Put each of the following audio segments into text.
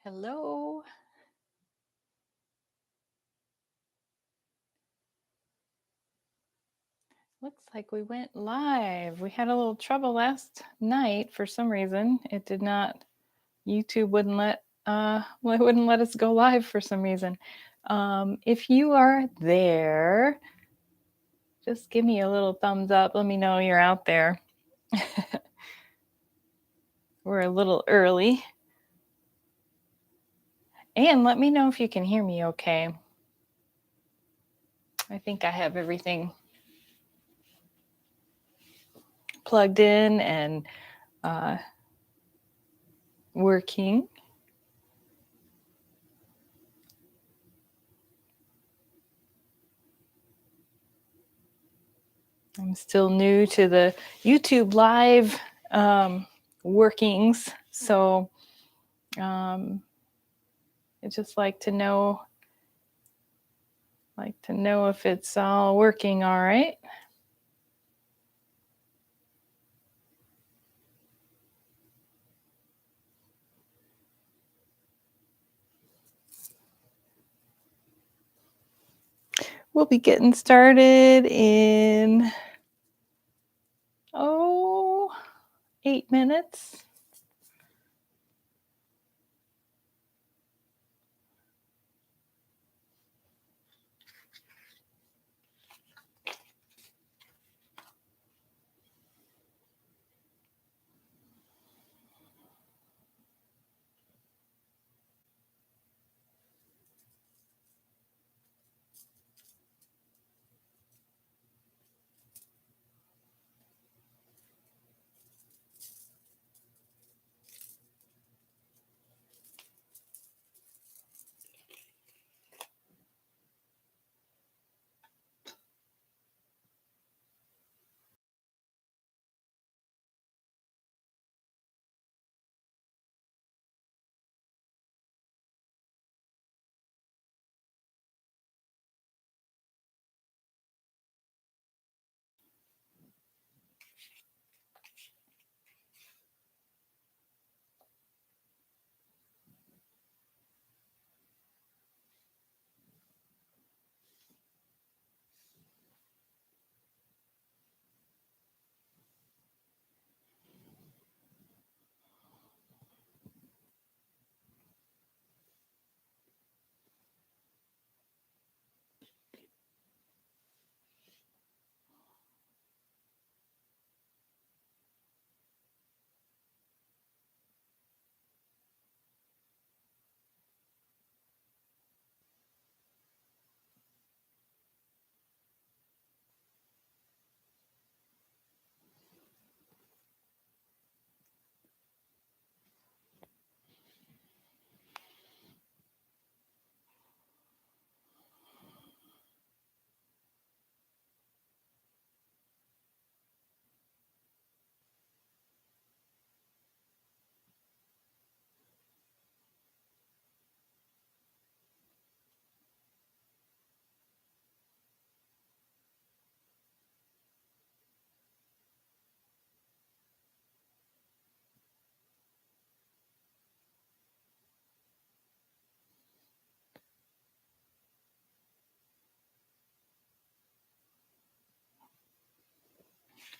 Hello. Looks like we went live. We had a little trouble last night for some reason. It did not. YouTube wouldn't let us go live for some reason. If you are there, just give me a little thumbs up. Let me know you're out there. We're a little early. And let me know if you can hear me okay. I think I have everything plugged in and working. I'm still new to the YouTube live workings, so I'd just like to know if it's all working all right. We'll be getting started in 8 minutes.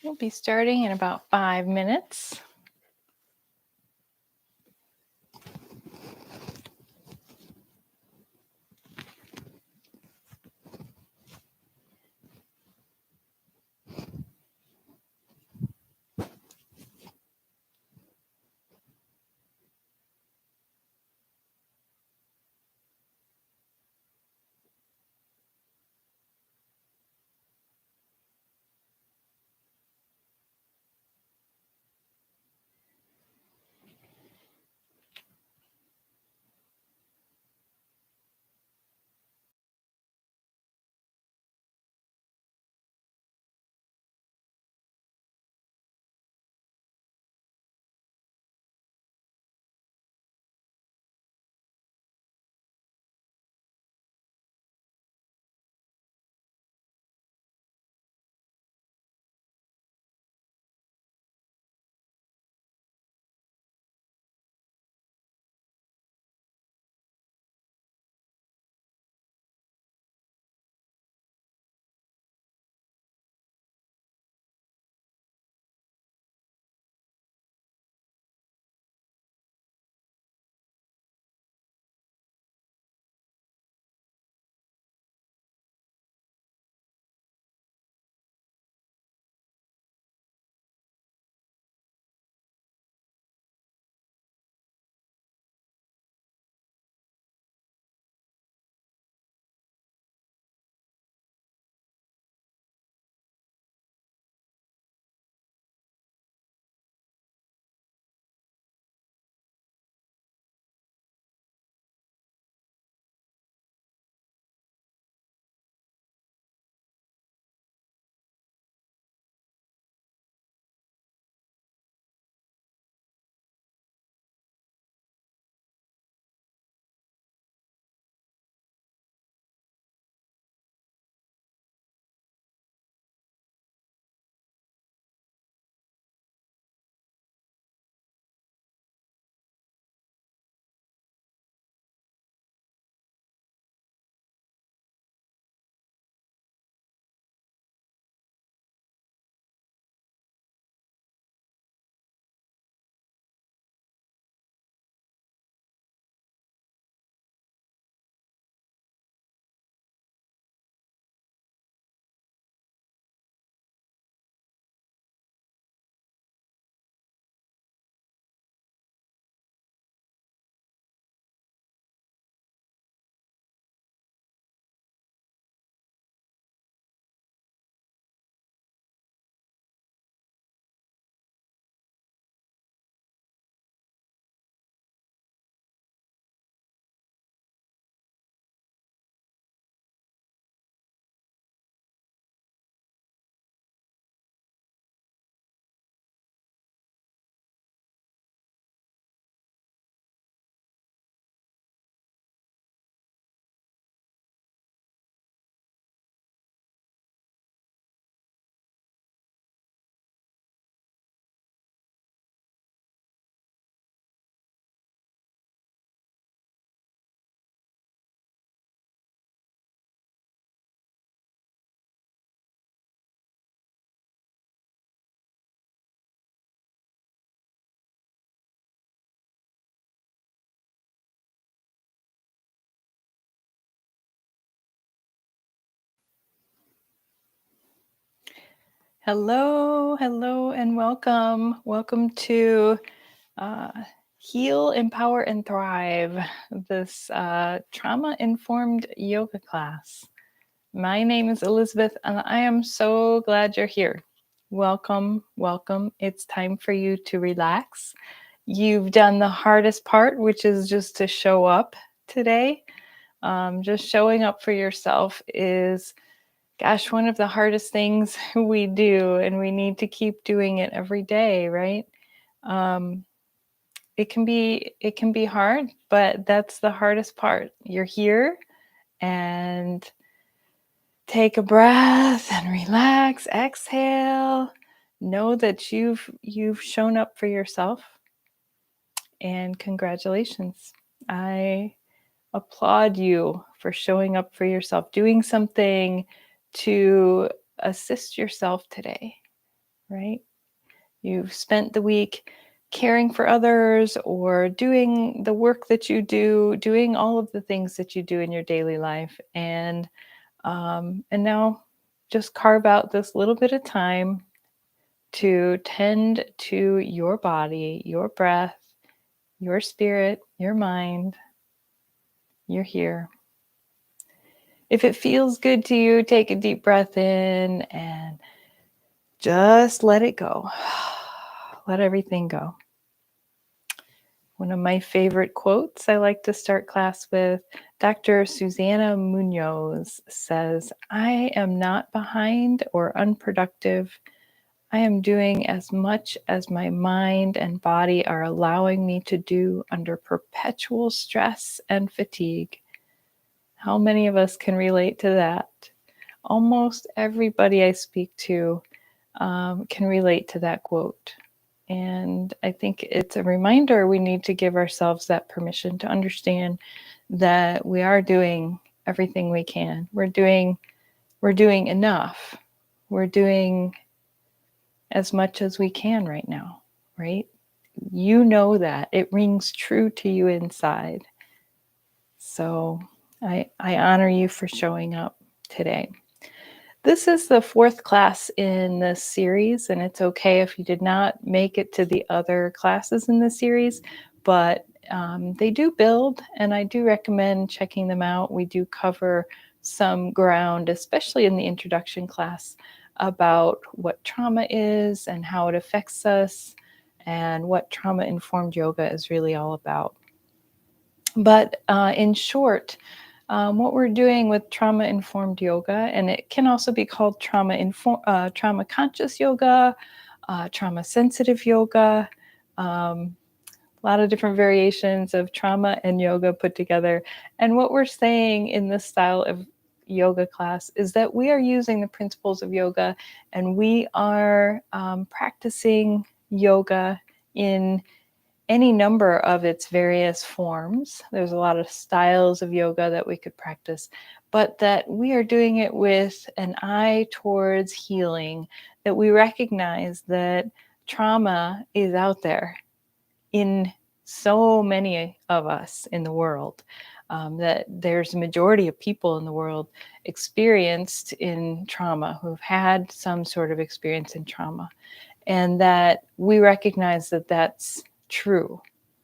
We'll be starting in about 5 minutes. Hello, hello, and welcome. Welcome to uh, Heal, Empower, and Thrive, this trauma informed yoga class. My name is Elizabeth, and I am so glad you're here. Welcome, welcome. It's time for you to relax. You've done the hardest part, which is just to show up today. Just showing up for yourself is, gosh, one of the hardest things we do, and we need to keep doing it every day, right? Um, it can be hard, but that's the hardest part. You're here, and take a breath and relax, exhale. Know that you've shown up for yourself, and congratulations. I applaud you for showing up for yourself, doing something to assist yourself today, right? You've spent the week caring for others or doing the work that you do, doing all of the things that you do in your daily life. And now just carve out this little bit of time to tend to your body, your breath, your spirit, your mind. You're here. If it feels good to you, take a deep breath in and just let it go. Let everything go. One of my favorite quotes I like to start class with, Dr. Susana Munoz says, "I am not behind or unproductive. I am doing as much as my mind and body are allowing me to do under perpetual stress and fatigue." How many of us can relate to that? Almost everybody I speak to can relate to that quote. And I think it's a reminder we need to give ourselves that permission to understand that we are doing everything we can. We're doing enough. We're doing as much as we can right now, right? You know that. It rings true to you inside. So I honor you for showing up today. This is the fourth class in this series, and it's okay if you did not make it to the other classes in this series, but they do build, and I do recommend checking them out. We do cover some ground, especially in the introduction class, about what trauma is and how it affects us and what trauma-informed yoga is really all about. But in short, what we're doing with trauma-informed yoga, and it can also be called trauma-conscious yoga, trauma-sensitive yoga, a lot of different variations of trauma and yoga put together. And what we're saying in this style of yoga class is that we are using the principles of yoga, and we are practicing yoga in any number of its various forms. There's a lot of styles of yoga that we could practice, but that we are doing it with an eye towards healing, that we recognize that trauma is out there in so many of us in the world, that there's a majority of people in the world experienced in trauma, who've had some sort of experience in trauma, and that we recognize that that's true.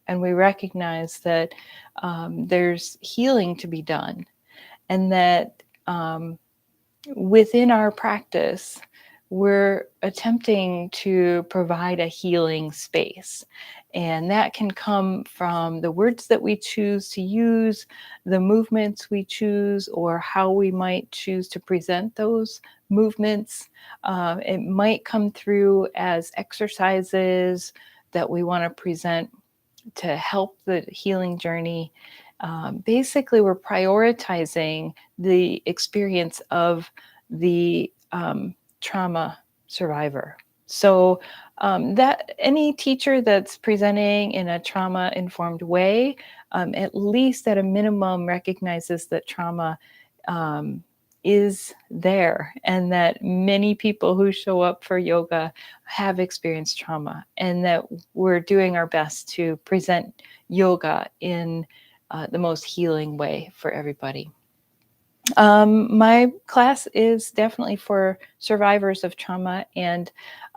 And we recognize that there's healing to be done, and that within our practice, we're attempting to provide a healing space. And that can come from the words that we choose to use, the movements we choose, or how we might choose to present those movements. It might come through as exercises that we want to present to help the healing journey. Basically, we're prioritizing the experience of the trauma survivor. So that any teacher that's presenting in a trauma-informed way, at least at a minimum, recognizes that trauma is there, and that many people who show up for yoga have experienced trauma, and that we're doing our best to present yoga in the most healing way for everybody. My class is definitely for survivors of trauma, and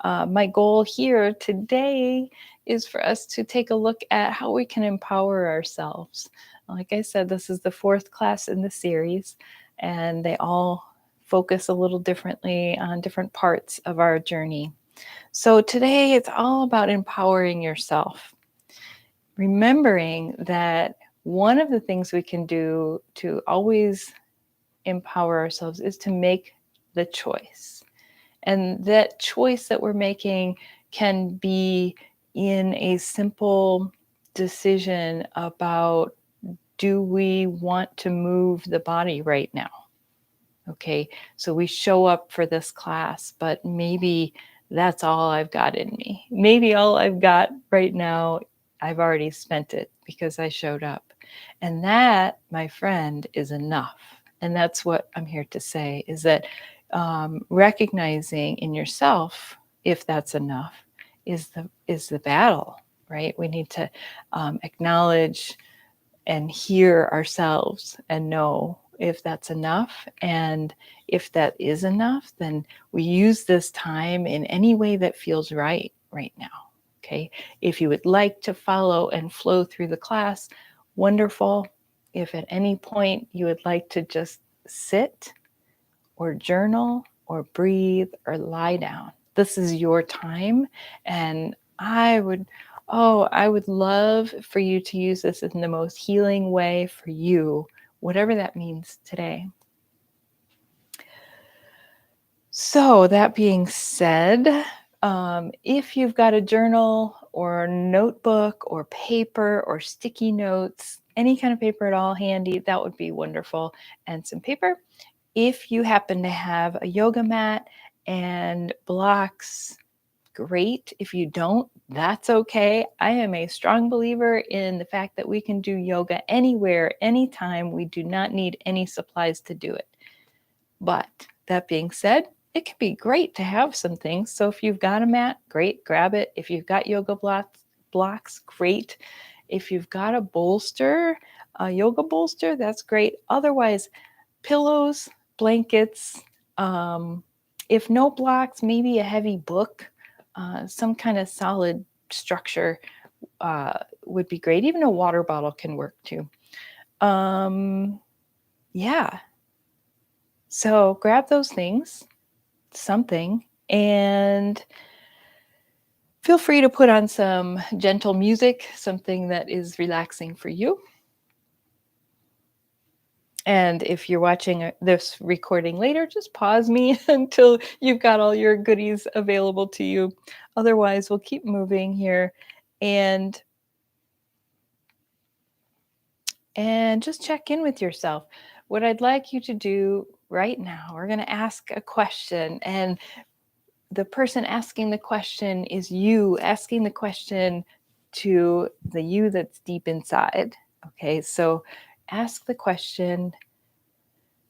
my goal here today is for us to take a look at how we can empower ourselves. Like I said, this is the fourth class in the series, and they all focus a little differently on different parts of our journey. So today it's all about empowering yourself, remembering that one of the things we can do to always empower ourselves is to make the choice. And that choice that we're making can be in a simple decision about, do we want to move the body right now? Okay, so we show up for this class, but maybe that's all I've got in me. Maybe all I've got right now, I've already spent it because I showed up. And that, my friend, is enough. And that's what I'm here to say, is that recognizing in yourself if that's enough is the battle, right? We need to acknowledge and hear ourselves and know if that's enough. And if that is enough, then we use this time in any way that feels right now. Okay. If you would like to follow and flow through the class, wonderful. If at any point you would like to just sit or journal or breathe or lie down, this is your time. And I would love for you to use this in the most healing way for you, whatever that means today. So that being said, if you've got a journal or notebook or paper or sticky notes, any kind of paper at all handy, that would be wonderful. And some paper. If you happen to have a yoga mat and blocks, great. If you don't, that's okay. I am a strong believer in the fact that we can do yoga anywhere, anytime. We do not need any supplies to do it. But that being said, it can be great to have some things. So if you've got a mat, great, grab it. If you've got yoga blocks, great. If you've got a bolster, a yoga bolster, that's great. Otherwise, pillows, blankets, if no blocks, maybe a heavy book, some kind of solid structure would be great. Even a water bottle can work too. Yeah. So grab those things, something, and feel free to put on some gentle music, something that is relaxing for you. And if you're watching this recording later, just pause me until you've got all your goodies available to you. Otherwise, we'll keep moving here and just check in with yourself. What I'd like you to do right now, we're going to ask a question, and the person asking the question is you asking the question to the you that's deep inside. Okay, so ask the question,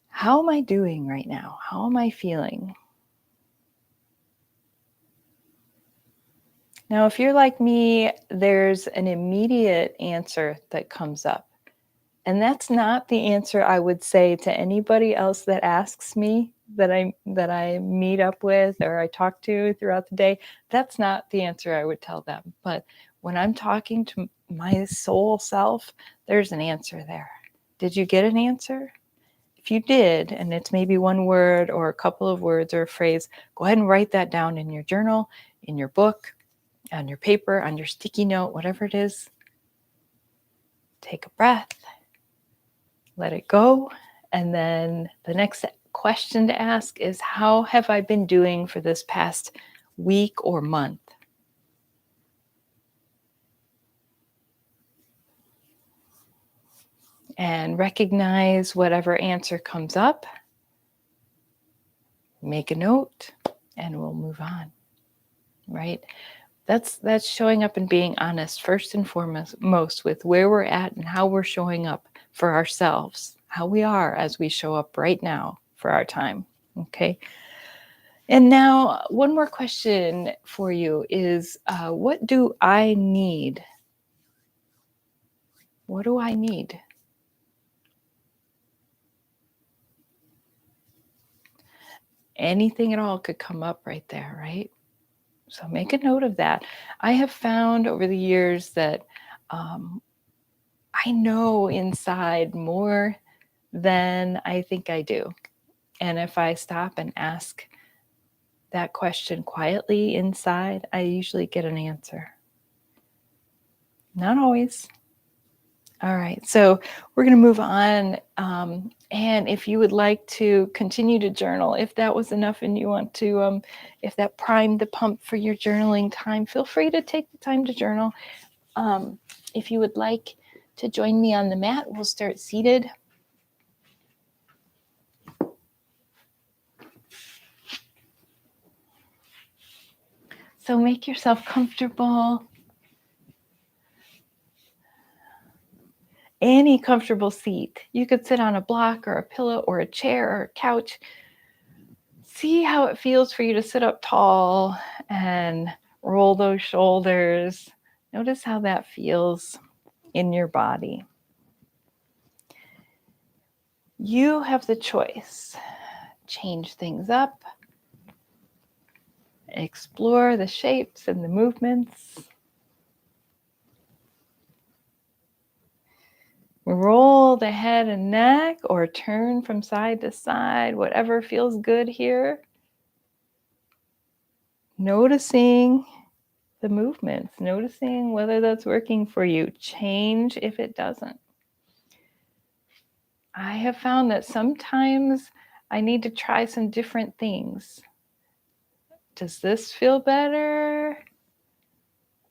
how am I doing right now? How am I feeling? Now, if you're like me, there's an immediate answer that comes up. And that's not the answer I would say to anybody else that asks me, that I meet up with or I talk to throughout the day. That's not the answer I would tell them. But when I'm talking to my soul self, there's an answer there. Did you get an answer? If you did, and it's maybe one word or a couple of words or a phrase, go ahead and write that down in your journal, in your book, on your paper, on your sticky note, whatever it is. Take a breath, let it go. And then the next question to ask is, how have I been doing for this past week or month? And recognize whatever answer comes up. Make a note and we'll move on, right? That's showing up and being honest first and foremost with where we're at and how we're showing up for ourselves, how we are as we show up right now for our time. Okay. And now one more question for you is, what do I need? What do I need? Anything at all could come up right there, right? So make a note of that. I have found over the years that I know inside more than I think I do. And if I stop and ask that question quietly inside, I usually get an answer. Not always. All right, so we're going to move on. And if you would like to continue to journal, if that was enough and you want to, if that primed the pump for your journaling time, feel free to take the time to journal. If you would like to join me on the mat, we'll start seated. So make yourself comfortable. Any comfortable seat. You could sit on a block or a pillow or a chair or a couch. See how it feels for you to sit up tall and roll those shoulders. Notice how that feels in your body. You have the choice. Change things up. Explore the shapes and the movements. Roll the head and neck or turn from side to side, whatever feels good here. Noticing the movements, noticing whether that's working for you. Change if it doesn't. I have found that sometimes I need to try some different things. Does this feel better?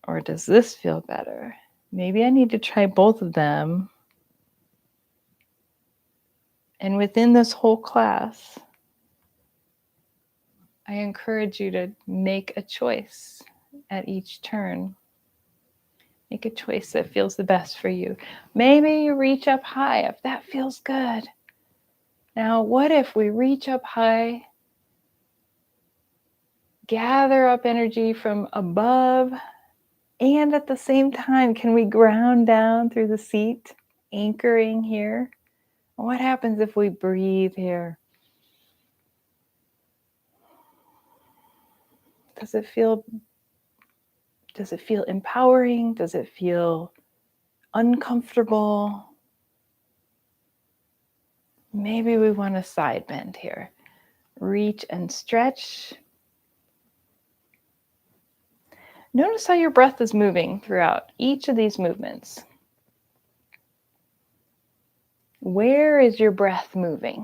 Or does this feel better? Maybe I need to try both of them. And within this whole class, I encourage you to make a choice at each turn. Make a choice that feels the best for you. Maybe you reach up high if that feels good. Now, what if we reach up high, gather up energy from above, and at the same time, can we ground down through the seat, anchoring here? What happens if we breathe here? Does it feel empowering? Does it feel uncomfortable? Maybe we want a side bend here. Reach and stretch. Notice how your breath is moving throughout each of these movements. Where is your breath moving?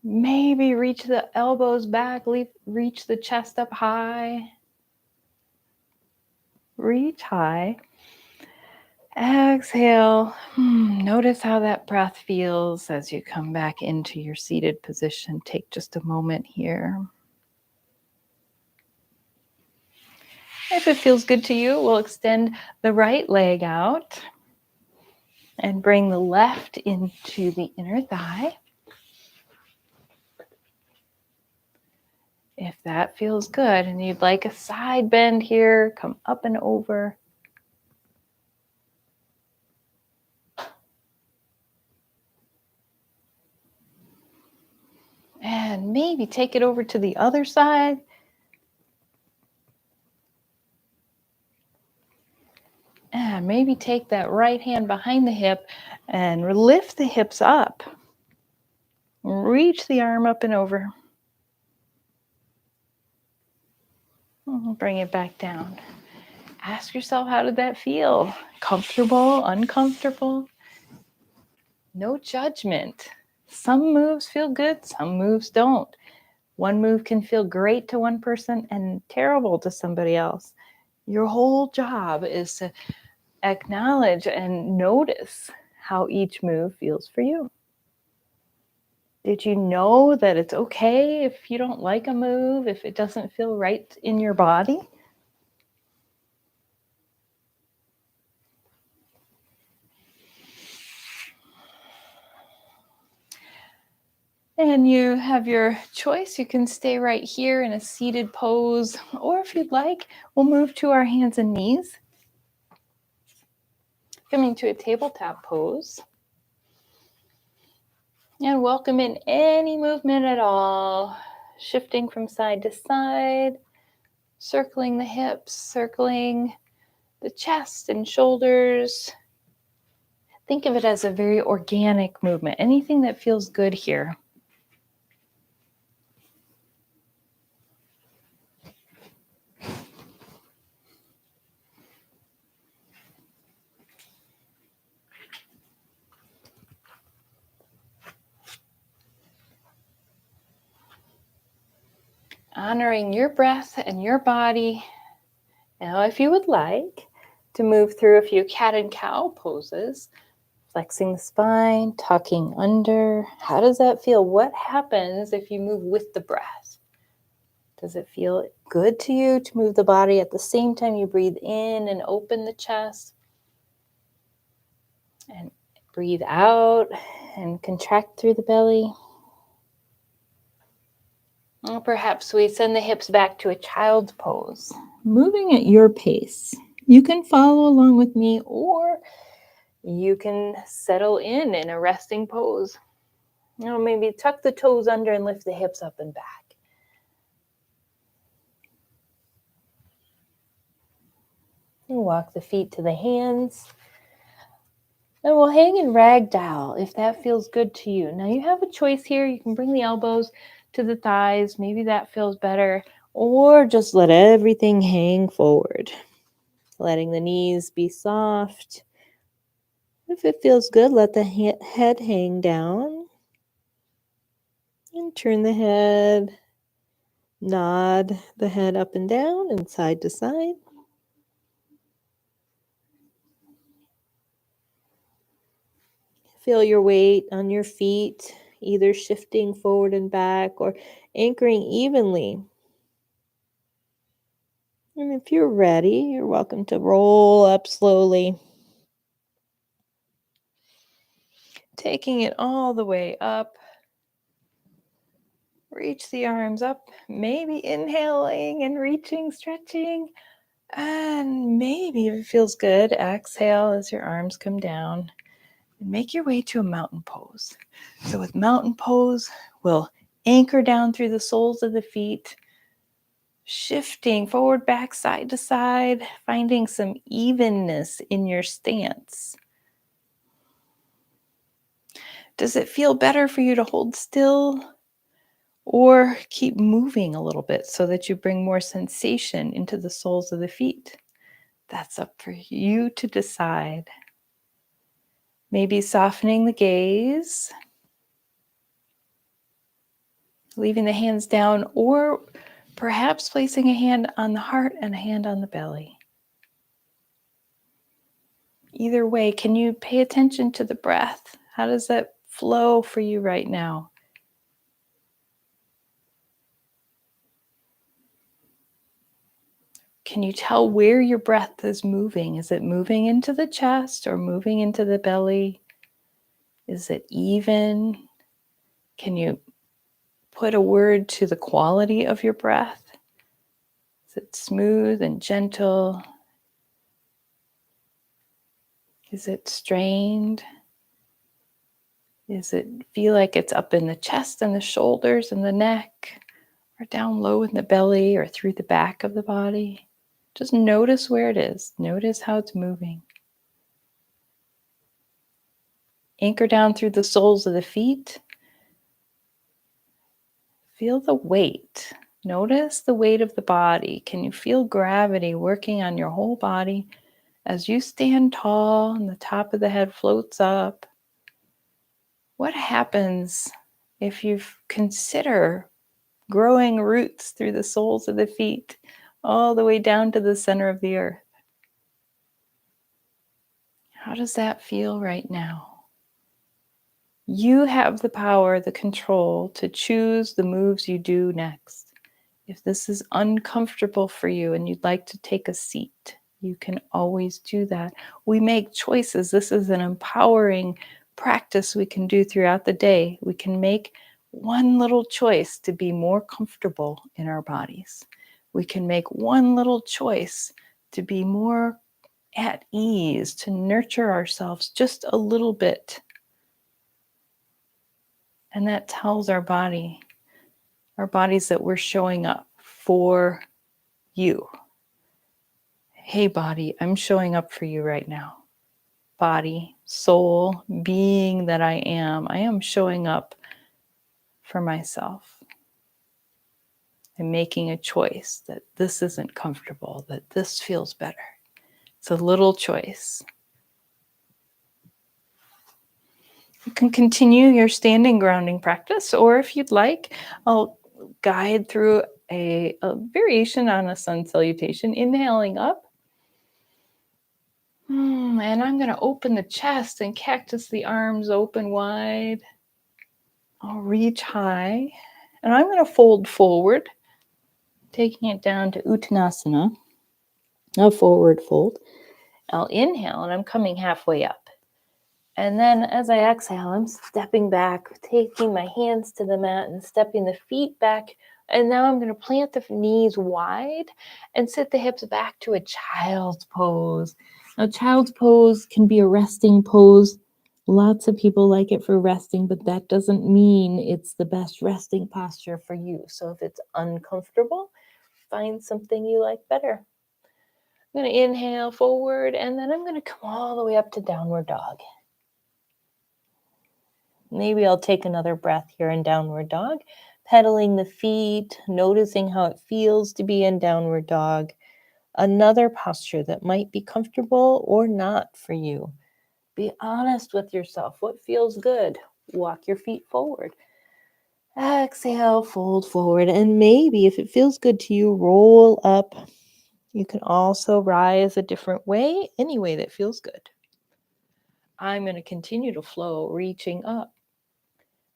Maybe reach the elbows back, reach the chest up high. Reach high. Exhale. Notice how that breath feels as you come back into your seated position. Take just a moment here. If it feels good to you, we'll extend the right leg out and bring the left into the inner thigh. If that feels good and you'd like a side bend here, come up and over. And maybe take it over to the other side. And maybe take that right hand behind the hip and lift the hips up. Reach the arm up and over. Bring it back down. Ask yourself, how did that feel? Comfortable, uncomfortable? No judgment. Some moves feel good, some moves don't. One move can feel great to one person and terrible to somebody else. Your whole job is to acknowledge and notice how each move feels for you. Did you know that it's okay if you don't like a move, if it doesn't feel right in your body? And you have your choice. You can stay right here in a seated pose, or if you'd like, we'll move to our hands and knees. Coming to a tabletop pose. And welcome in any movement at all, shifting from side to side, circling the hips, circling the chest and shoulders. Think of it as a very organic movement, anything that feels good here. Honoring your breath and your body. Now, if you would like to move through a few cat and cow poses, flexing the spine, tucking under. How does that feel? What happens if you move with the breath? Does it feel good to you to move the body at the same time you breathe in and open the chest? And breathe out and contract through the belly. Or perhaps we send the hips back to a child's pose, moving at your pace. You can follow along with me, or you can settle in a resting pose. Maybe tuck the toes under and lift the hips up and back. And walk the feet to the hands. And we'll hang in ragdoll if that feels good to you. Now you have a choice here. You can bring the elbows to the thighs. Maybe that feels better. Or just let everything hang forward. Letting the knees be soft. If it feels good, let the head hang down. And turn the head. Nod the head up and down and side to side. Feel your weight on your feet, either shifting forward and back or anchoring evenly. And if you're ready, you're welcome to roll up slowly. Taking it all the way up. Reach the arms up, maybe inhaling and reaching, stretching. And maybe if it feels good, exhale as your arms come down. And make your way to a mountain pose. So with mountain pose, we'll anchor down through the soles of the feet, shifting forward, back, side to side, finding some evenness in your stance. Does it feel better for you to hold still or keep moving a little bit so that you bring more sensation into the soles of the feet? That's up for you to decide. Maybe softening the gaze, leaving the hands down, or perhaps placing a hand on the heart and a hand on the belly. Either way, can you pay attention to the breath? How does that flow for you right now? Can you tell where your breath is moving? Is it moving into the chest or moving into the belly? Is it even? Can you put a word to the quality of your breath? Is it smooth and gentle? Is it strained? Does it feel like it's up in the chest and the shoulders and the neck, or down low in the belly or through the back of the body? Just notice where it is. Notice how it's moving. Anchor down through the soles of the feet. Feel the weight. Notice the weight of the body. Can you feel gravity working on your whole body as you stand tall and the top of the head floats up? What happens if you consider growing roots through the soles of the feet all the way down to the center of the earth? How does that feel right now? You have the power, the control to choose the moves you do next. If this is uncomfortable for you and you'd like to take a seat, you can always do that. We make choices. This is an empowering practice we can do throughout the day. We can make one little choice to be more comfortable in our bodies. We can make one little choice to be more at ease, to nurture ourselves just a little bit. And that tells our bodies that we're showing up for you. Hey, body, I'm showing up for you right now. Body, soul, being that I am showing up for myself. I'm making a choice that this isn't comfortable, that this feels better. It's a little choice. You can continue your standing grounding practice, or if you'd like, I'll guide through a variation on a sun salutation, inhaling up. And I'm going to open the chest and cactus the arms open wide. I'll reach high, and I'm going to fold forward, taking it down to Uttanasana, a forward fold. I'll inhale, and I'm coming halfway up. And then as I exhale, I'm stepping back, taking my hands to the mat and stepping the feet back. And now I'm going to plant the knees wide and sit the hips back to a child's pose. Now, child's pose can be a resting pose. Lots of people like it for resting, but that doesn't mean it's the best resting posture for you. So if it's uncomfortable, find something you like better. I'm going to inhale forward, and then I'm going to come all the way up to downward dog. Maybe I'll take another breath here in downward dog, pedaling the feet, noticing how it feels to be in downward dog. Another posture that might be comfortable or not for you. Be honest with yourself. What feels good? Walk your feet forward. Exhale, fold forward. And maybe if it feels good to you, roll up. You can also rise a different way, any way that feels good. I'm going to continue to flow, reaching up.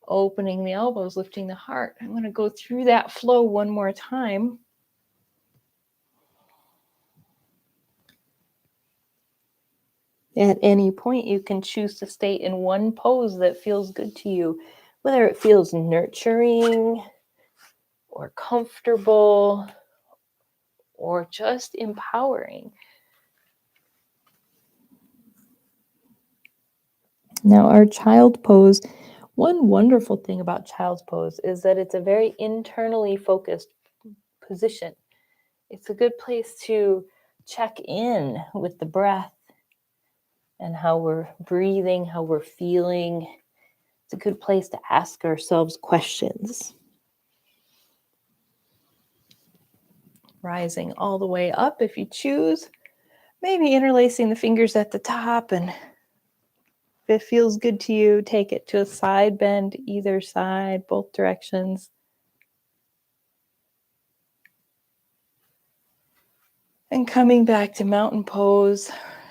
Opening the elbows, lifting the heart. I'm going to go through that flow one more time. At any point, you can choose to stay in one pose that feels good to you, whether it feels nurturing or comfortable or just empowering. Now, our child pose, one wonderful thing about child's pose is that it's a very internally focused position. It's a good place to check in with the breath and how we're breathing, how we're feeling. It's a good place to ask ourselves questions. Rising all the way up if you choose. Maybe interlacing the fingers at the top, and if it feels good to you, take it to a side bend, either side, both directions. And coming back to mountain pose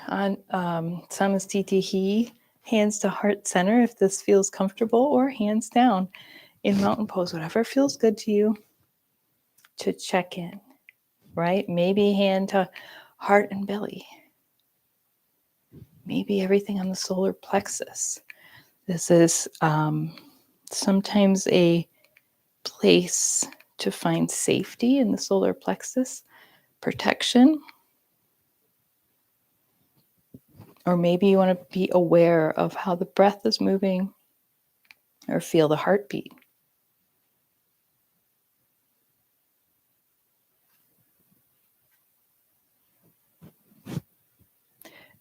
on Samastitihi, hands to heart center if this feels comfortable, or hands down in mountain pose, whatever feels good to you, to check in, right? Maybe hand to heart and belly. Maybe everything on the solar plexus. This is sometimes a place to find safety in the solar plexus, protection. Or maybe you want to be aware of how the breath is moving or feel the heartbeat.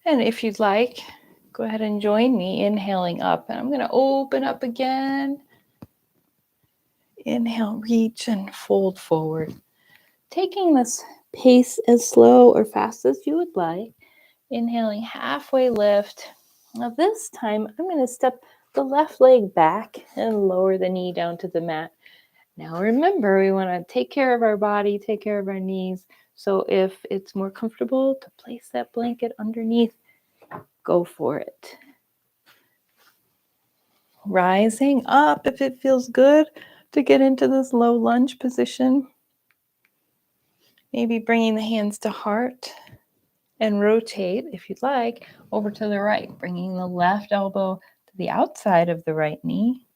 And if you'd like, go ahead and join me inhaling up. And I'm going to open up again. Inhale, reach and fold forward. Taking this pace as slow or fast as you would like. Inhaling, halfway lift. Now this time, I'm going to step the left leg back and lower the knee down to the mat. Now remember, we want to take care of our body, take care of our knees. So if it's more comfortable to place that blanket underneath, go for it. Rising up if it feels good to get into this low lunge position. Maybe bringing the hands to heart and rotate, if you'd like, over to the right, bringing the left elbow to the outside of the right knee.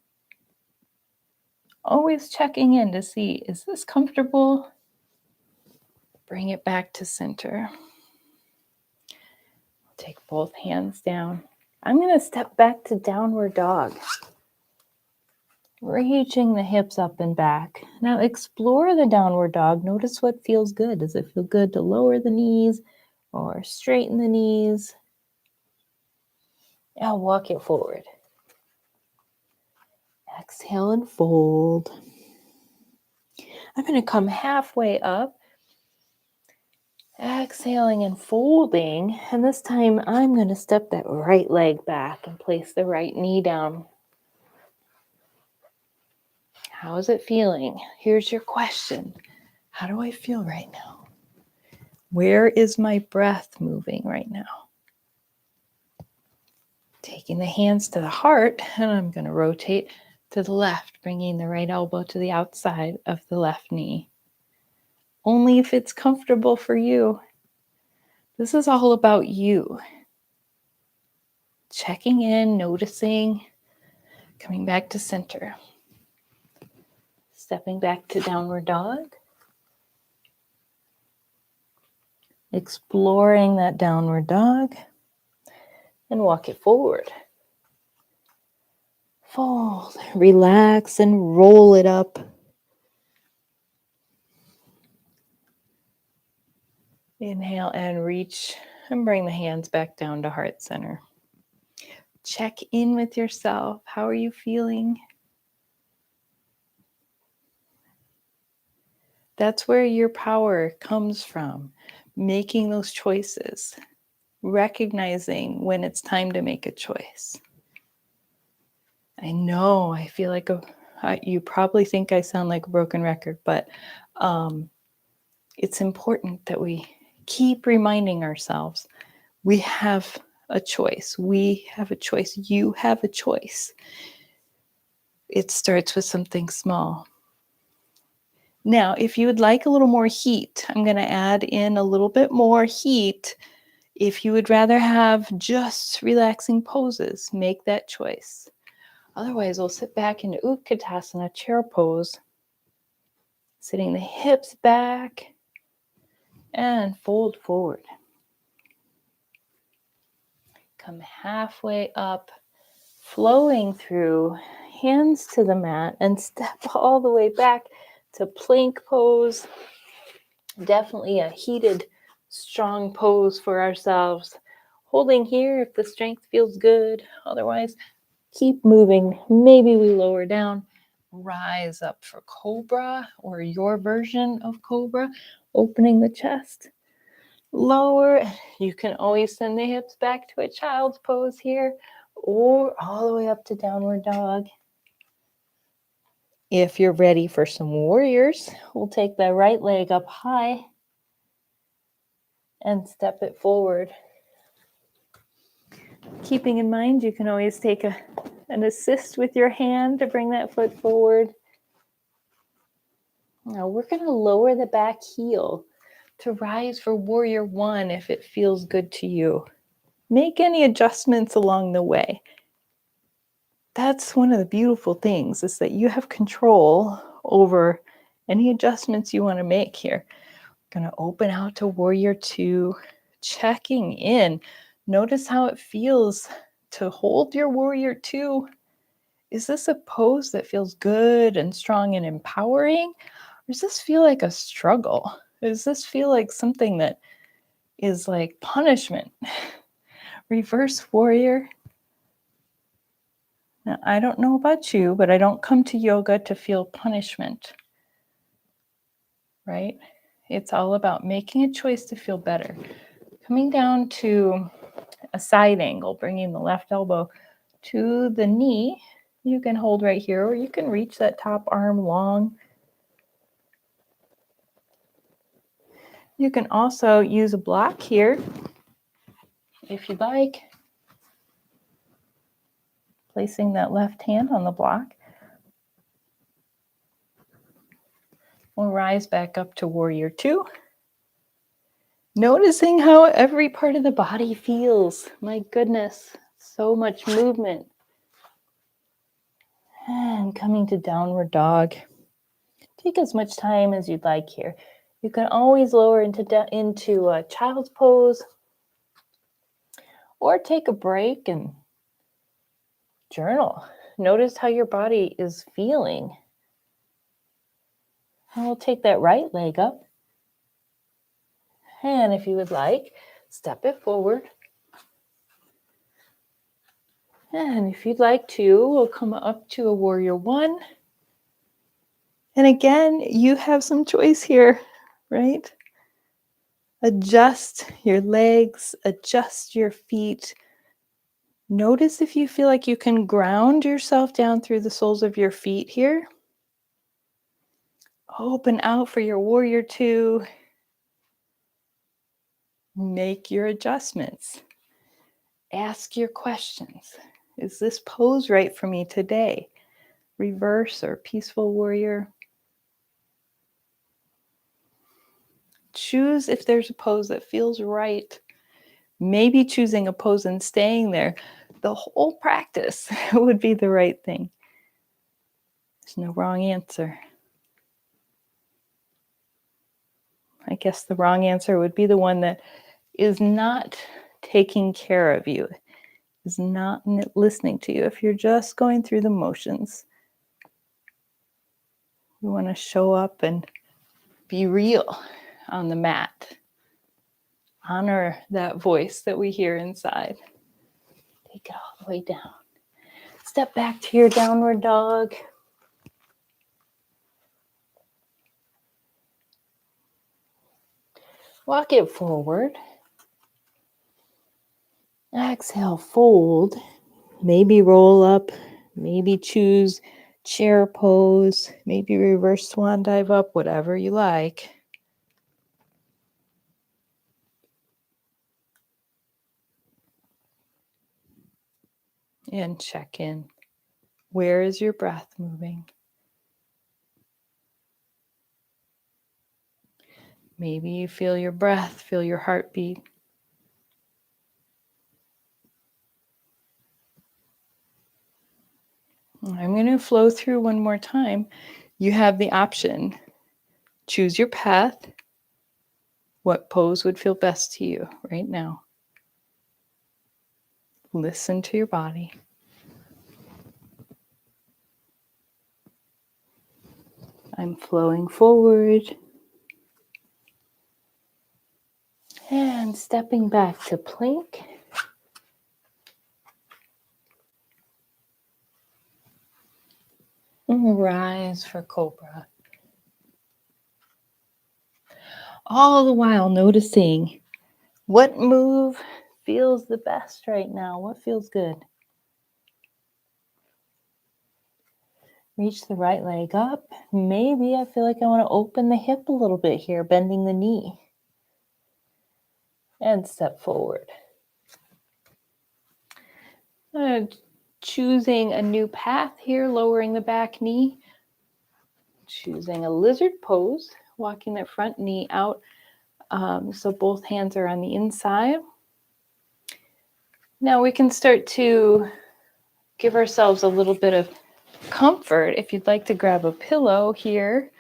Always checking in to see, is this comfortable? Bring it back to center. Take both hands down. I'm going to step back to downward dog. Reaching the hips up and back. Now explore the downward dog. Notice what feels good. Does it feel good to lower the knees or straighten the knees? Now walk it forward. Exhale and fold. I'm going to come halfway up. Exhaling and folding. And this time I'm going to step that right leg back and place the right knee down. How is it feeling? Here's your question. How do I feel right now? Where is my breath moving right now? Taking the hands to the heart, and I'm going to rotate to the left, bringing the right elbow to the outside of the left knee. Only if it's comfortable for you. This is all about you. Checking in, noticing, coming back to center. Stepping back to downward dog. Exploring that downward dog. And walk it forward. Fold, relax, and roll it up. Inhale and reach and bring the hands back down to heart center. Check in with yourself. How are you feeling? That's where your power comes from, making those choices, recognizing when it's time to make a choice. I know, I feel like you probably think I sound like a broken record, but it's important that we keep reminding ourselves we have a choice. We have a choice. You have a choice. It starts with something small. Now, if you would like a little more heat, I'm going to add in a little bit more heat. If you would rather have just relaxing poses, make that choice. Otherwise, we'll sit back into Utkatasana, chair pose, sitting the hips back and fold forward. Come halfway up, flowing through, hands to the mat, and step all the way back to plank pose. Definitely a heated, strong pose for ourselves. Holding here if the strength feels good. Otherwise, keep moving. Maybe we lower down. Rise up for cobra or your version of cobra. Opening the chest. Lower. You can always send the hips back to a child's pose here or all the way up to downward dog. If you're ready for some warriors, we'll take the right leg up high and step it forward. Keeping in mind, you can always take an assist with your hand to bring that foot forward. Now we're going to lower the back heel to rise for warrior one if it feels good to you. Make any adjustments along the way. That's one of the beautiful things, is that you have control over any adjustments you want to make here. Going to open out to warrior two, checking in. Notice how it feels to hold your warrior two. Is this a pose that feels good and strong and empowering? Or does this feel like a struggle? Does this feel like something that is like punishment? Reverse warrior. Now, I don't know about you, but I don't come to yoga to feel punishment, right? It's all about making a choice to feel better. Coming down to a side angle, bringing the left elbow to the knee. You can hold right here, or you can reach that top arm long. You can also use a block here if you'd like. Placing that left hand on the block. We'll rise back up to warrior two. Noticing how every part of the body feels. My goodness, so much movement. And coming to downward dog. Take as much time as you'd like here. You can always lower into a child's pose, or take a break and journal. Notice how your body is feeling. And we'll take that right leg up. And if you would like, step it forward. And if you'd like to, we'll come up to a warrior one. And again, you have some choice here, right? Adjust your legs, adjust your feet. Notice if you feel like you can ground yourself down through the soles of your feet here. Open out for your warrior two. Make your adjustments. Ask your questions. Is this pose right for me today? Reverse or peaceful warrior. Choose if there's a pose that feels right. Maybe choosing a pose and staying there the whole practice would be the right thing. There's no wrong answer. I guess the wrong answer would be the one that is not taking care of you, is not listening to you. If you're just going through the motions, we want to show up and be real on the mat. Honor that voice that we hear inside. Take it all the way down. Step back to your downward dog. Walk it forward. Exhale, fold. Maybe roll up. Maybe choose chair pose. Maybe reverse swan dive up, whatever you like. And check in. Where is your breath moving? Maybe you feel your breath, feel your heartbeat. I'm going to flow through one more time. You have the option. Choose your path. What pose would feel best to you right now? Listen to your body. I'm flowing forward. And stepping back to plank. Rise for cobra. All the while noticing what move feels the best right now. What feels good? Reach the right leg up. Maybe I feel like I want to open the hip a little bit here, bending the knee. And step forward. Choosing a new path here, lowering the back knee. Choosing a lizard pose, walking that front knee out so both hands are on the inside. Now we can start to give ourselves a little bit of comfort. If you'd like to grab a pillow here,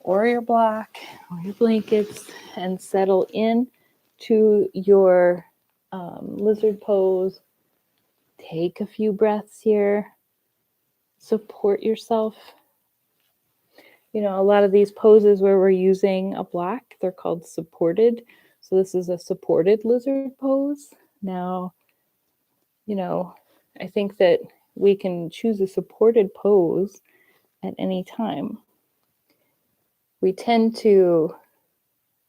or your block, or your blankets, and settle in to your lizard pose. Take a few breaths here. Support yourself. You know, a lot of these poses where we're using a block, they're called supported. So this is a supported lizard pose. Now, you know, I think that we can choose a supported pose at any time. We tend to,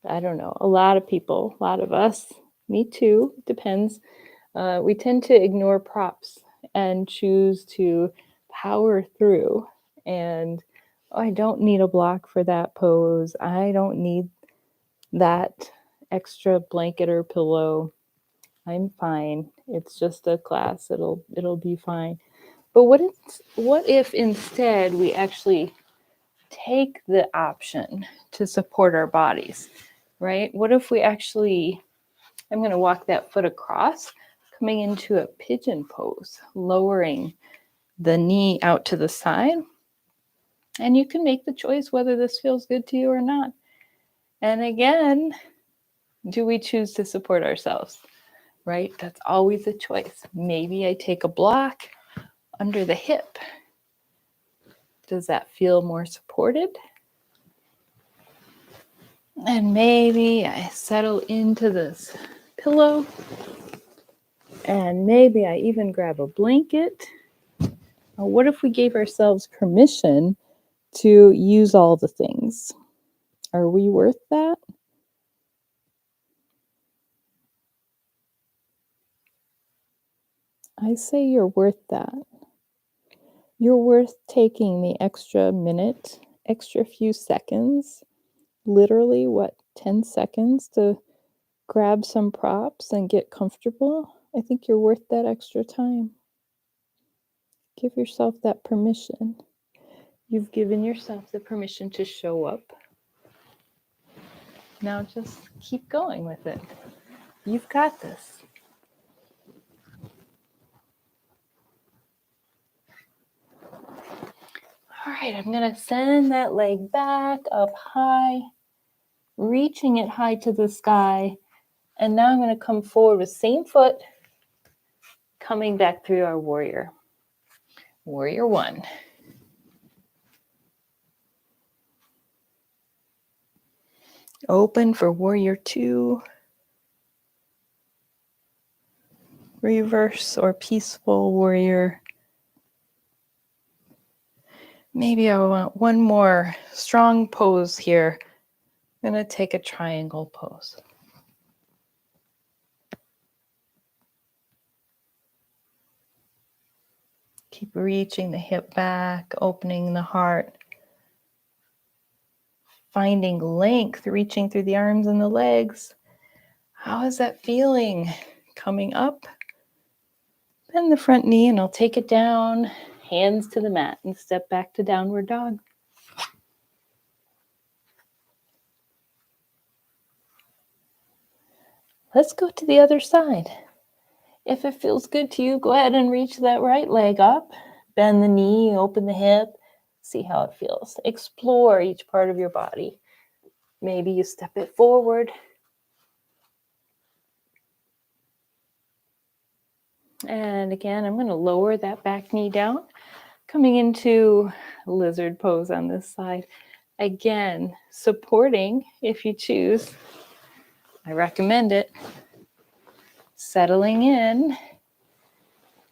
I don't know, a lot of people, a lot of us, me too, depends. We tend to ignore props and choose to power through. And I don't need a block for that pose. I don't need that extra blanket or pillow. I'm fine. It's just a class. It'll be fine. But what if instead we actually take the option to support our bodies, right? What if we actually, I'm going to walk that foot across, coming into a pigeon pose, lowering the knee out to the side. And you can make the choice whether this feels good to you or not. And again, do we choose to support ourselves, right? That's always a choice. Maybe I take a block. under the hip. Does that feel more supported? And maybe I settle into this pillow, and maybe I even grab a blanket. What if we gave ourselves permission to use all the things? Are we worth that? I say you're worth that. You're worth taking the extra minute, extra few seconds, literally, 10 seconds to grab some props and get comfortable. I think you're worth that extra time. Give yourself that permission. You've given yourself the permission to show up. Now just keep going with it. You've got this. All right, I'm going to send that leg back up high, reaching it high to the sky. And now I'm going to come forward with same foot, coming back through our warrior. Warrior 1. Open for warrior 2. Reverse or peaceful warrior. Maybe I want one more strong pose here. I'm going to take a triangle pose. Keep reaching the hip back, opening the heart. Finding length, reaching through the arms and the legs. How is that feeling? Coming up. Bend the front knee and I'll take it down. Hands to the mat and step back to downward dog. Let's go to the other side. If it feels good to you, go ahead and reach that right leg up. Bend the knee, open the hip. See how it feels. Explore each part of your body. Maybe you step it forward. And again, I'm going to lower that back knee down. Coming into lizard pose on this side. Again, supporting if you choose. I recommend it. Settling in.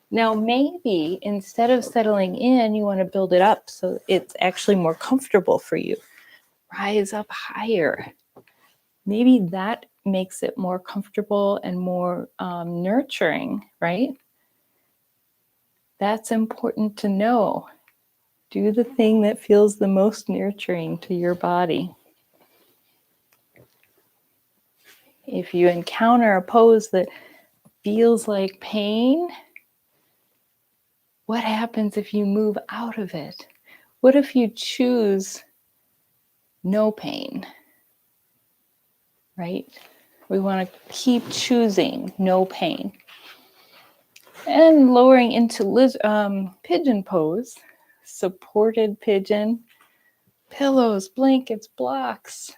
Now, maybe instead of settling in, you want to build it up so it's actually more comfortable for you. Rise up higher. Maybe that makes it more comfortable and more nurturing, right? That's important to know. Do the thing that feels the most nurturing to your body. If you encounter a pose that feels like pain, what happens if you move out of it? What if you choose no pain, right? We want to keep choosing no pain. And lowering into pigeon pose, supported pigeon, pillows, blankets, blocks.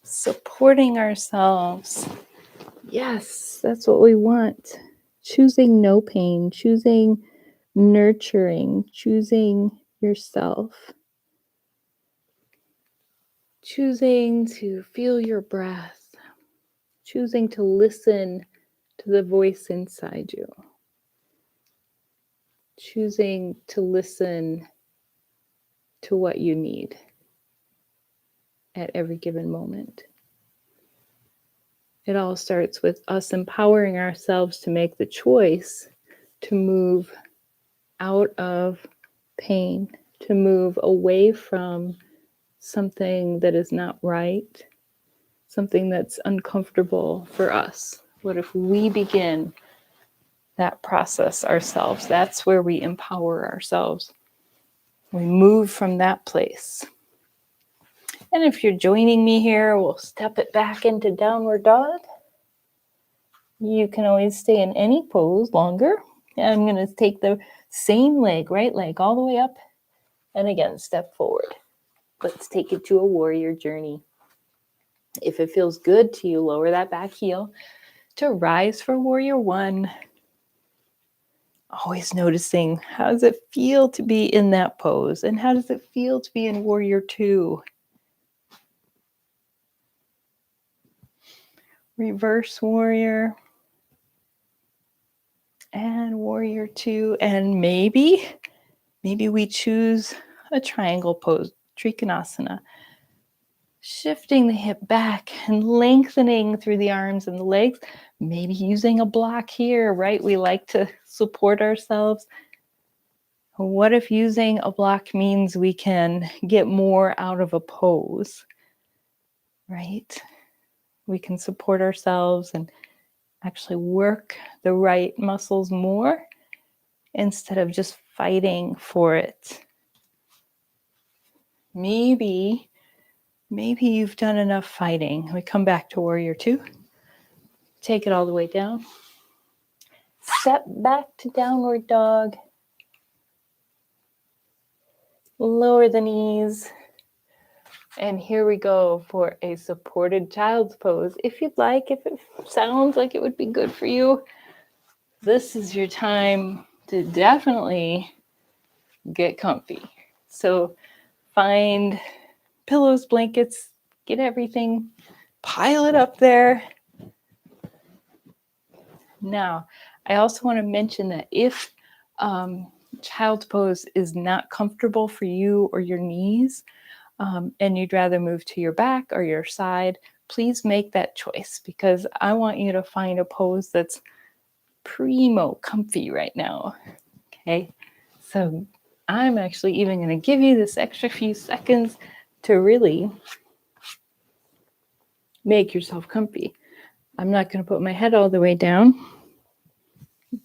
Supporting ourselves. Yes, that's what we want. Choosing no pain, choosing nurturing, choosing yourself. Choosing to feel your breath. Choosing to listen to the voice inside you. Choosing to listen to what you need at every given moment. It all starts with us empowering ourselves to make the choice to move out of pain, to move away from something that is not right, something that's uncomfortable for us. What if we begin that process ourselves? That's where we empower ourselves. We move from that place. And if you're joining me here, we'll step it back into downward dog. You can always stay in any pose longer. I'm going to take the same leg, right leg, all the way up. And again, step forward. Let's take it to a warrior journey. If it feels good to you, lower that back heel to rise for warrior 1. Always noticing, how does it feel to be in that pose? And how does it feel to be in warrior two? Reverse warrior. And warrior two. And maybe we choose a triangle pose, Trikonasana. Shifting the hip back and lengthening through the arms and the legs. Maybe using a block here, right? We like to support ourselves. What if using a block means we can get more out of a pose, right? We can support ourselves and actually work the right muscles more instead of just fighting for it. Maybe you've done enough fighting. We come back to warrior two. Take it all the way down. Step back to downward dog. Lower the knees. And here we go for a supported child's pose. If you'd like, if it sounds like it would be good for you, this is your time to definitely get comfy. So find pillows, blankets, get everything, pile it up there. Now, I also want to mention that if child's pose is not comfortable for you or your knees, and you'd rather move to your back or your side, please make that choice, because I want you to find a pose that's primo comfy right now. Okay, so I'm actually even going to give you this extra few seconds to really make yourself comfy. I'm not going to put my head all the way down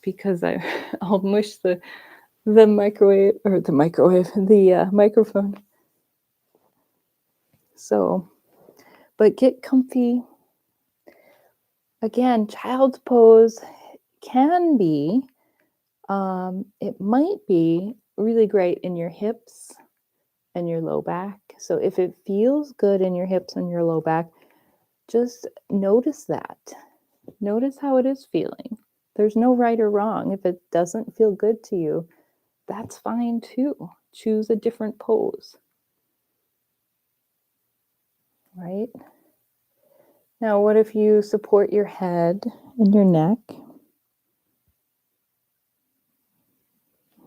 because I'll mush the microwave, or the microphone. So, but get comfy. Again, child's pose can be, it might be really great in your hips and your low back. So if it feels good in your hips and your low back, just notice that. Notice how it is feeling. There's no right or wrong. If it doesn't feel good to you, that's fine too. Choose a different pose. Right? Now, what if you support your head and your neck?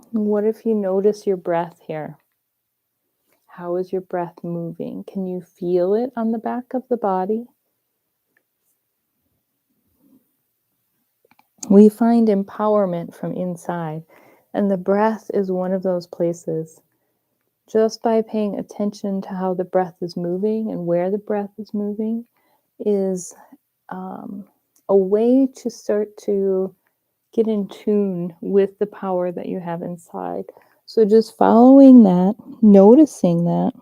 What if you notice your breath here? How is your breath moving? Can you feel it on the back of the body? We find empowerment from inside, and the breath is one of those places. Just by paying attention to how the breath is moving and where the breath is moving is a way to start to get in tune with the power that you have inside. So just following that, noticing that.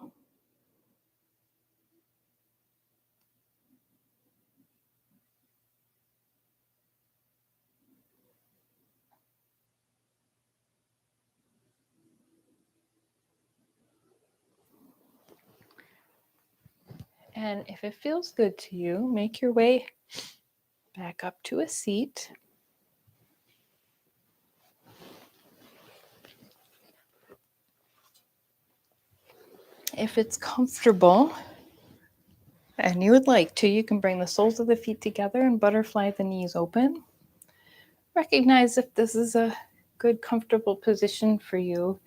And if it feels good to you, make your way back up to a seat. If it's comfortable and you would like to, you can bring the soles of the feet together and butterfly the knees open. Recognize if this is a good, comfortable position for you.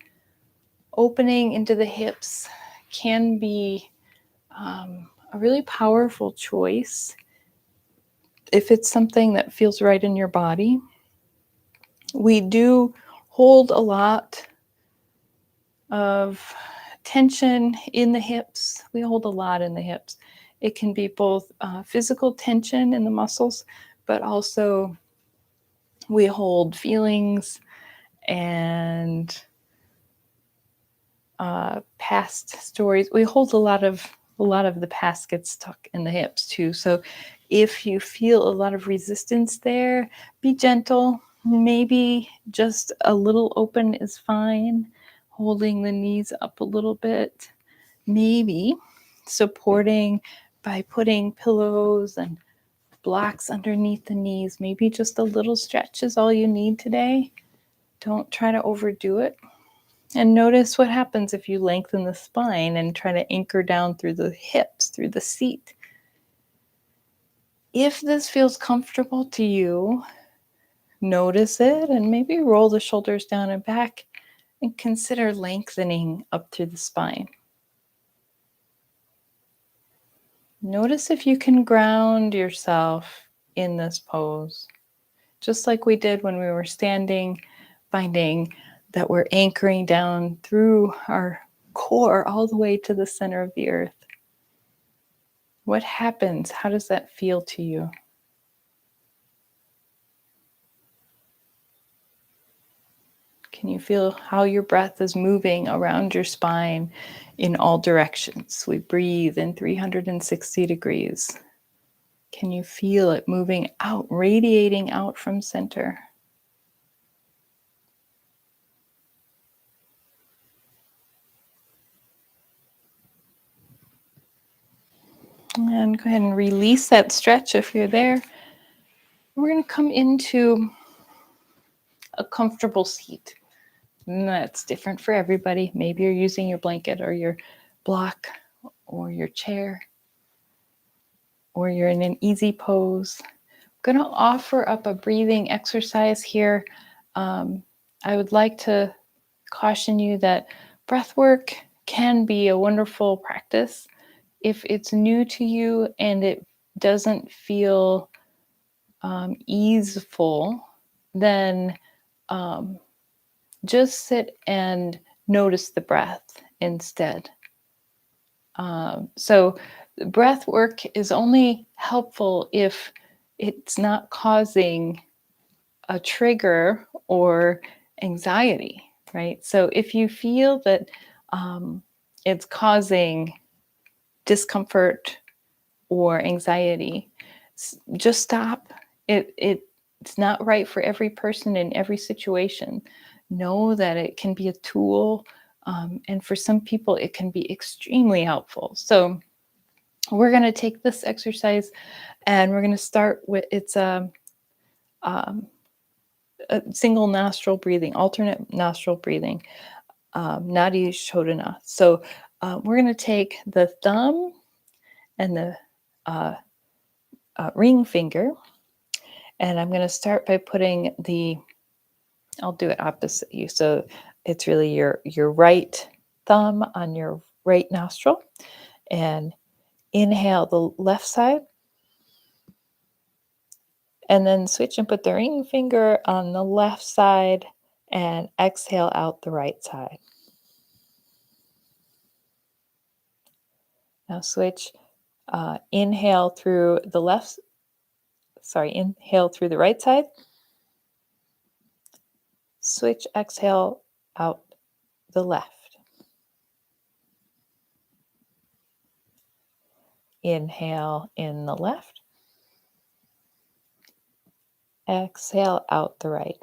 Opening into the hips can be a really powerful choice if it's something that feels right in your body. We do hold a lot of tension in the hips. We hold a lot in the hips. It can be both physical tension in the muscles, but also we hold feelings and past stories. We hold a lot of the past gets stuck in the hips too. So if you feel a lot of resistance there, be gentle. Maybe just a little open is fine. Holding the knees up a little bit. Maybe supporting by putting pillows and blocks underneath the knees. Maybe just a little stretch is all you need today. Don't try to overdo it. And notice what happens if you lengthen the spine and try to anchor down through the hips, through the seat. If this feels comfortable to you, notice it and maybe roll the shoulders down and back and consider lengthening up through the spine. Notice if you can ground yourself in this pose, just like we did when we were standing, finding that we're anchoring down through our core all the way to the center of the earth. What happens? How does that feel to you? Can you feel how your breath is moving around your spine in all directions? We breathe in 360 degrees. Can you feel it moving out, radiating out from center? And go ahead and release that stretch if you're there. We're going to come into a comfortable seat. And that's different for everybody. Maybe you're using your blanket or your block or your chair, or you're in an easy pose. I'm going to offer up a breathing exercise here. I would like to caution you that breath work can be a wonderful practice. If it's new to you and it doesn't feel easeful, then just sit and notice the breath instead. So breath work is only helpful if it's not causing a trigger or anxiety, right? So if you feel that it's causing discomfort or anxiety, just stop. It's not right for every person in every situation. Know that it can be a tool, and for some people, it can be extremely helpful. So we're going to take this exercise, and we're going to start with a single nostril breathing, alternate nostril breathing, Nadi Shodhana. So we're going to take the thumb and the ring finger, and I'm going to start by putting I'll do it opposite you. So it's really your right thumb on your right nostril, and inhale the left side, and then switch and put the ring finger on the left side and exhale out the right side. Now switch, inhale through the inhale through the right side. Switch, exhale out the left. Inhale in the left. Exhale out the right.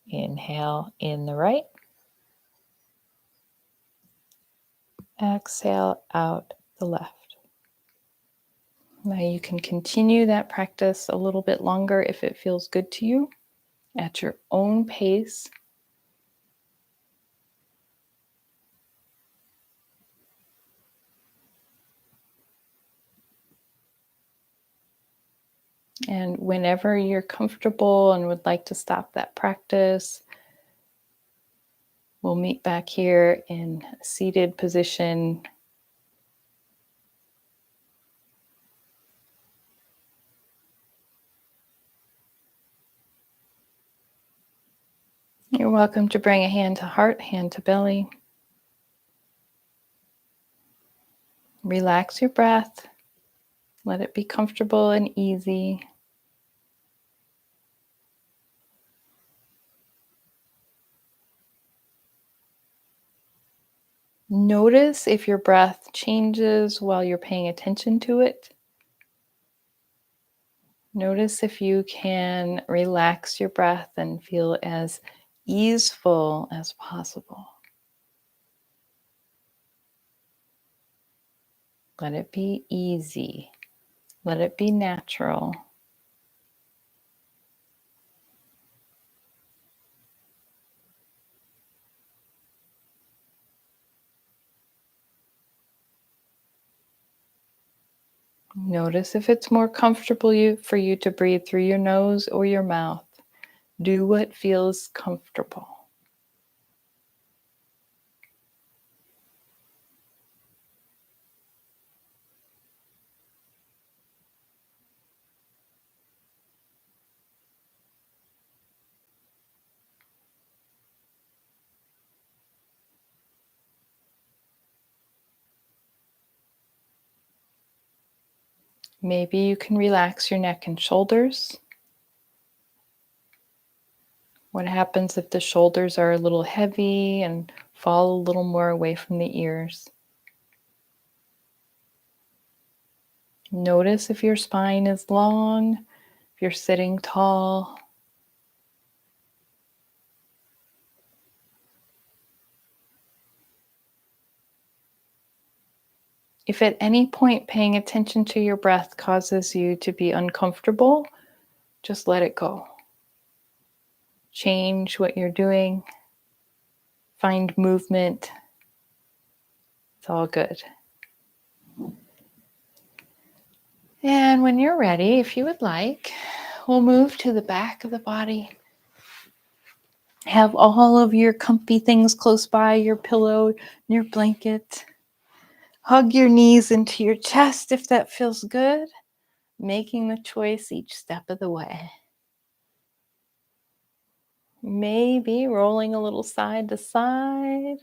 Inhale in the right. Exhale out the left. Now you can continue that practice a little bit longer if it feels good to you at your own pace. And whenever you're comfortable and would like to stop that practice, we'll meet back here in a seated position. You're welcome to bring a hand to heart, hand to belly. Relax your breath. Let it be comfortable and easy. Notice if your breath changes while you're paying attention to it. Notice if you can relax your breath and feel as easeful as possible. Let it be easy. Let it be natural. Notice if it's more comfortable for you to breathe through your nose or your mouth. Do what feels comfortable. Maybe you can relax your neck and shoulders. What happens if the shoulders are a little heavy and fall a little more away from the ears? Notice if your spine is long, if you're sitting tall. If at any point paying attention to your breath causes you to be uncomfortable, just let it go. Change what you're doing. Find movement. It's all good. And when you're ready, if you would like, we'll move to the back of the body. Have all of your comfy things close by, your pillow, your blanket. Hug your knees into your chest if that feels good, making the choice each step of the way. Maybe rolling a little side to side.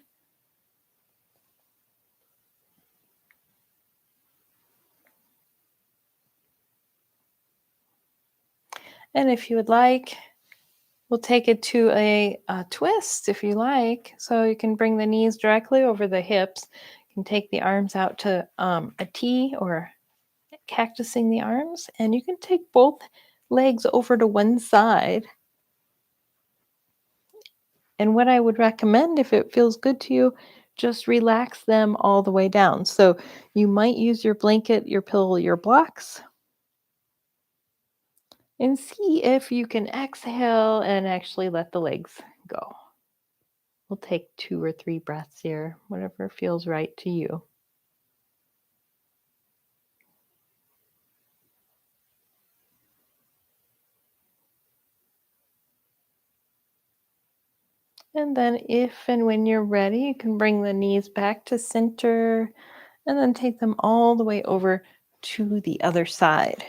And if you would like, we'll take it to a twist if you like. So you can bring the knees directly over the hips. You can take the arms out to a T or cactusing the arms. And you can take both legs over to one side. And what I would recommend, if it feels good to you, just relax them all the way down. So you might use your blanket, your pillow, your blocks, and see if you can exhale and actually let the legs go. We'll take 2 or 3 breaths here, whatever feels right to you. And then, if and when you're ready, you can bring the knees back to center and then take them all the way over to the other side.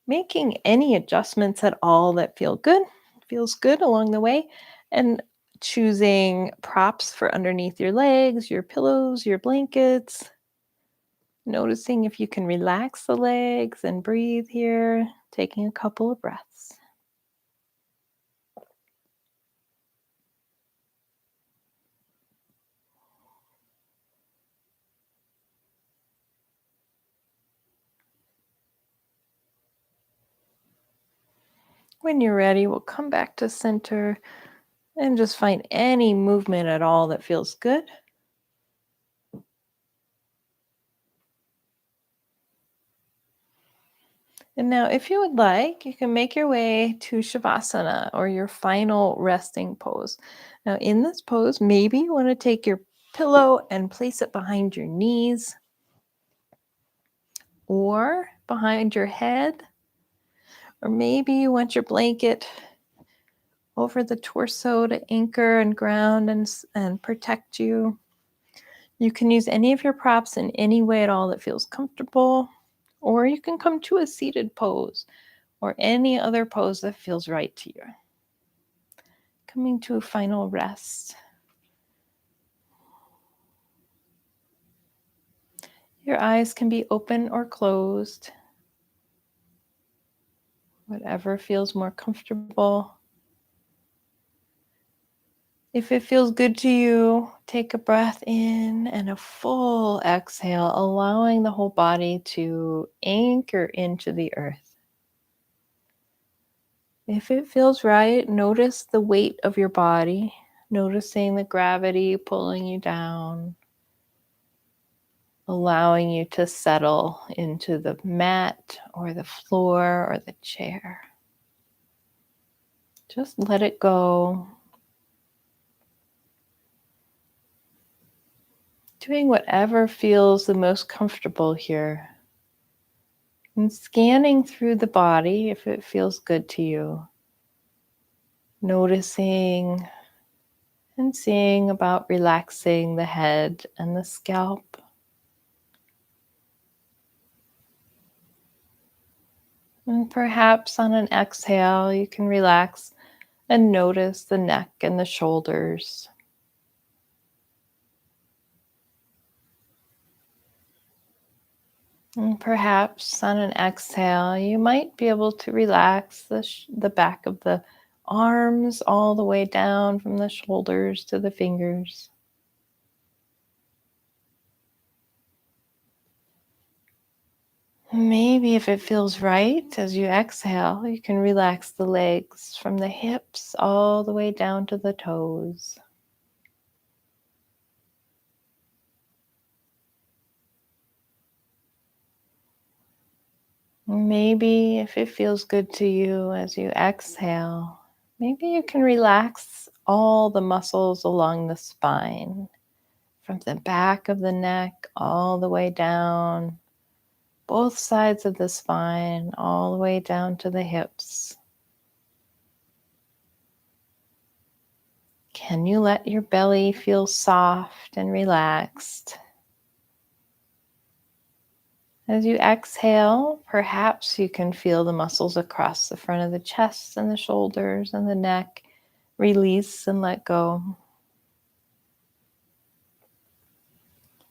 Making any adjustments at all that feels good along the way, and choosing props for underneath your legs, your pillows, your blankets. Noticing if you can relax the legs and breathe here, taking a couple of breaths. When you're ready, we'll come back to center and just find any movement at all that feels good. And now, if you would like, you can make your way to Shavasana, or your final resting pose. Now, in this pose, maybe you want to take your pillow and place it behind your knees or behind your head, or maybe you want your blanket over the torso to anchor and ground and protect you. You can use any of your props in any way at all that feels comfortable, or you can come to a seated pose or any other pose that feels right to you. Coming to a final rest. Your eyes can be open or closed, whatever feels more comfortable. If it feels good to you, take a breath in and a full exhale, allowing the whole body to anchor into the earth. If it feels right, notice the weight of your body, noticing the gravity pulling you down, allowing you to settle into the mat or the floor or the chair. Just let it go. Doing whatever feels the most comfortable here. And scanning through the body if it feels good to you. Noticing and seeing about relaxing the head and the scalp. And perhaps on an exhale, you can relax and notice the neck and the shoulders. And perhaps on an exhale, you might be able to relax the back of the arms all the way down from the shoulders to the fingers. Maybe if it feels right as you exhale, you can relax the legs from the hips all the way down to the toes. Maybe if it feels good to you as you exhale, maybe you can relax all the muscles along the spine, from the back of the neck all the way down, both sides of the spine, all the way down to the hips. Can you let your belly feel soft and relaxed? As you exhale, perhaps you can feel the muscles across the front of the chest and the shoulders and the neck release and let go.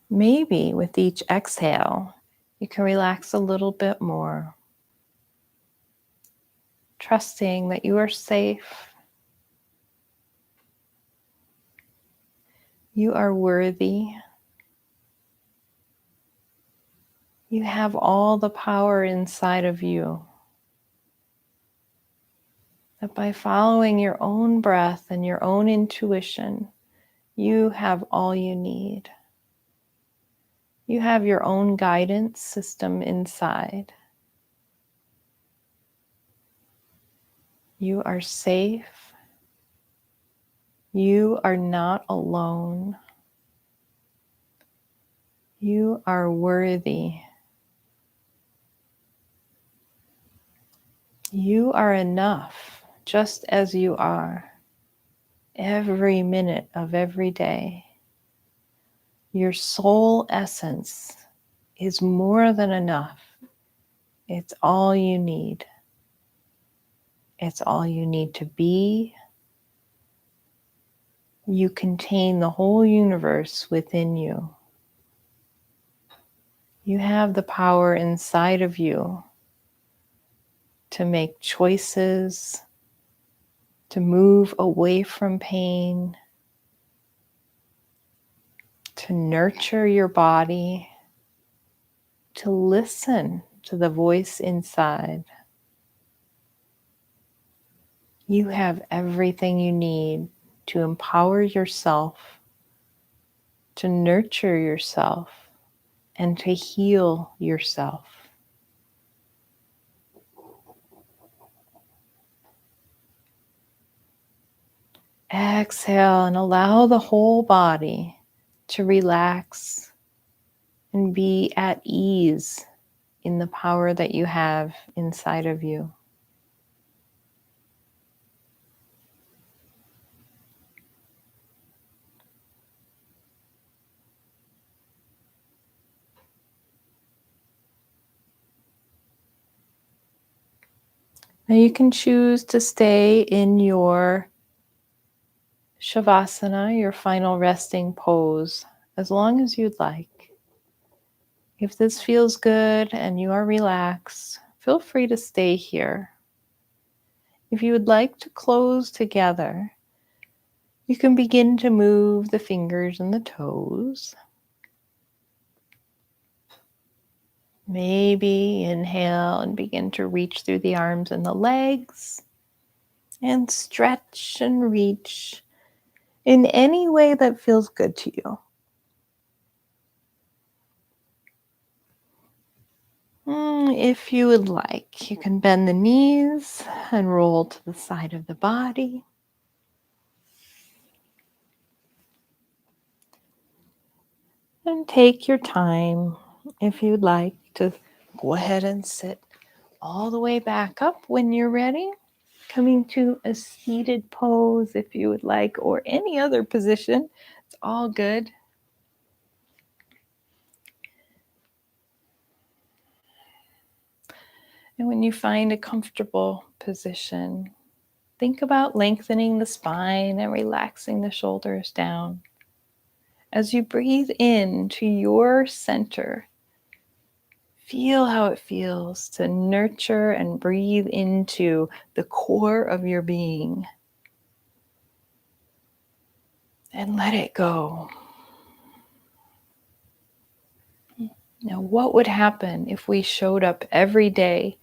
Maybe with each exhale, you can relax a little bit more, trusting that you are safe, you are worthy, you have all the power inside of you. That by following your own breath and your own intuition, you have all you need. You have your own guidance system inside. You are safe. You are not alone. You are worthy. You are enough just as you are, every minute of every day. Your soul essence is more than enough. It's all you need. It's all you need to be. You contain the whole universe within you. You have the power inside of you to make choices, to move away from pain, to nurture your body, to listen to the voice inside. You have everything you need to empower yourself, to nurture yourself, and to heal yourself. Exhale and allow the whole body to relax and be at ease in the power that you have inside of you. Now you can choose to stay in your Shavasana, your final resting pose, as long as you'd like. If this feels good and you are relaxed, feel free to stay here. If you would like to close together, you can begin to move the fingers and the toes. Maybe inhale and begin to reach through the arms and the legs, and stretch and reach in any way that feels good to you. If you would like, you can bend the knees and roll to the side of the body. And take your time, if you'd like, to Go ahead and sit all the way back up when you're ready. Coming to a seated pose if you would like, or any other position. It's all good. And when you find a comfortable position, think about lengthening the spine and relaxing the shoulders down. As you breathe in to your center, feel how it feels to nurture and breathe into the core of your being. And let it go. Now, what would happen if we showed up every day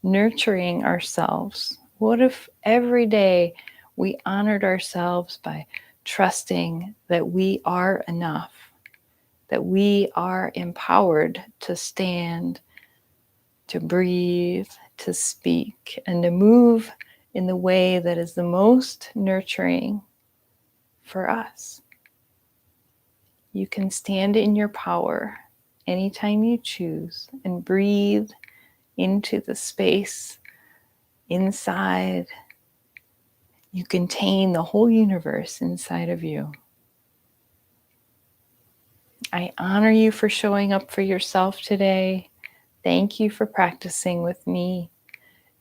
nurturing ourselves? What if every day we honored ourselves by trusting that we are enough, that we are empowered to stand, to breathe, to speak, and to move in the way that is the most nurturing for us? You can stand in your power anytime you choose and breathe into the space inside. You contain the whole universe inside of you. I honor you for showing up for yourself today. Thank you for practicing with me.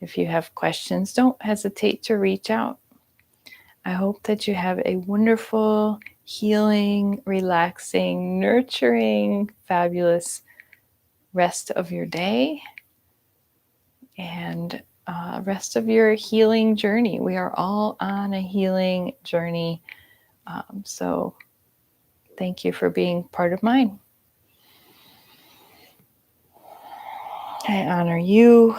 If you have questions, don't hesitate to reach out. I hope that you have a wonderful, healing, relaxing, nurturing, fabulous rest of your day and rest of your healing journey. We are all on a healing journey. So thank you for being part of mine. I honor you.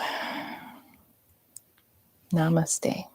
Namaste.